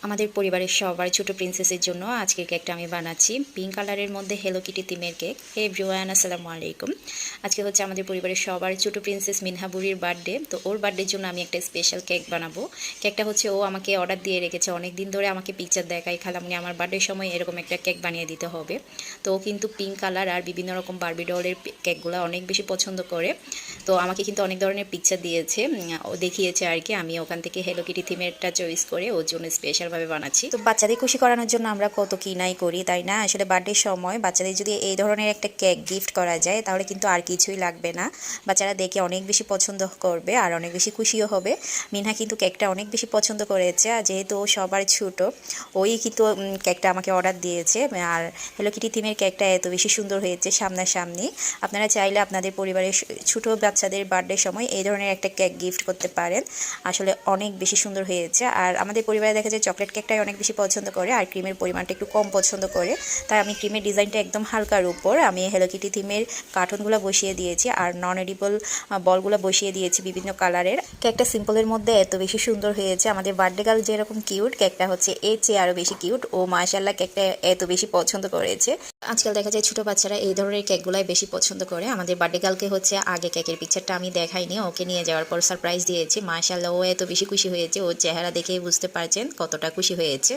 আমাদের পরিবারের সবার ছোট প্রিন্সেসের জন্য আজকের কেকটা আমি বানাচ্ছি পিঙ্ক কালারের মধ্যে হেলো কিটি থিমের কেক। হে এভরিওয়ান, আসসালামু আলাইকুম। আজকে হচ্ছে আমাদের পরিবারের সবার ছোট প্রিন্সেস মিনহাবুরির বার্থডে। তো ওর বার্থডের জন্য আমি একটা স্পেশাল কেক বানাবো। কেকটা হচ্ছে ও আমাকে অর্ডার দিয়ে রেখেছে, অনেক দিন ধরে আমাকে পিকচার দেখাই, খালামনি আমার বার্থডের সময় এরকম একটা কেক বানিয়ে দিতে হবে। তো ও কিন্তু পিঙ্ক কালার আর বিভিন্ন রকম বারবি ডলের কেকগুলো অনেক বেশি পছন্দ করে। তো আমাকে কিন্তু অনেক ধরনের পিকচার দিয়েছে, ও দেখিয়েছে আর কি। আমি ওখান থেকে হেলো কিটি থিমেরটা চয়েস করে ওর জন্য স্পেশালভাবে বানাচ্ছি। তো বাচ্চাদের খুশি করানোর জন্য আমরা কত কি নাই করি, তাই না? আসলে বার্থডের সময় বাচ্চাদের যদি এই ধরনের একটা কেক গিফট করা যায় তাহলে কিন্তু আর কিছুই লাগবে না। বাচ্চারা দেখে অনেক বেশি পছন্দ করবে আর অনেক বেশি খুশিও হবে। মিনহা কিন্তু কেকটা অনেক বেশি পছন্দ করেছে, আর যেহেতু ও সবার ছোট, ওই কিন্তু কেকটা আমাকে অর্ডার দিয়েছে। আর হেলো কিটি থিমের কেকটা এত বেশি সুন্দর হয়েছে সামনাসামনি। আপনারা চাইলে আপনাদের পরিবারের ছোট বাচ্চাদের বার্থডের সময় এই ধরনের একটা কেক গিফট করতে পারেন। আসলে অনেক বেশি সুন্দর হয়েছে। আর আমাদের পরিবারে দেখা যায় চকলেট কেকটাই অনেক বেশি পছন্দ করে আর ক্রিমের পরিমাণটা একটু কম পছন্দ করে। তাই আমি ক্রিমের ডিজাইনটা একদম হালকার উপর আমি হেলো কিটি থিমের কার্টুনগুলো বসিয়ে দিয়েছি আর নন এডিবল বলগুলো বসিয়ে দিয়েছি বিভিন্ন কালারের। কেকটা সিম্পলের মধ্যে এত বেশি সুন্দর হয়েছে। আমাদের বার্থডে গার্ল যেরকম কিউট, কেকটা হচ্ছে এর চেয়ে আরও বেশি কিউট। ও মাশাআল্লাহ কেকটা এত বেশি পছন্দ করেছে। আজকাল দেখা যায় ছোট বাচ্চারা এই ধরনের কেকগুলাই বেশি পছন্দ করে। আমাদের বার্থডে গার্লকে হচ্ছে আগে কেকের পিকচারটা আমি দেখাইনি, ওকে নিয়ে যাওয়ার পর সারপ্রাইজ দিয়েছি। মাশাআল্লাহ ও এত বেশি খুশি হয়েছে, ওর চেহারা দেখে বুঝতে পারছেন কতটা খুশি হয়েছে।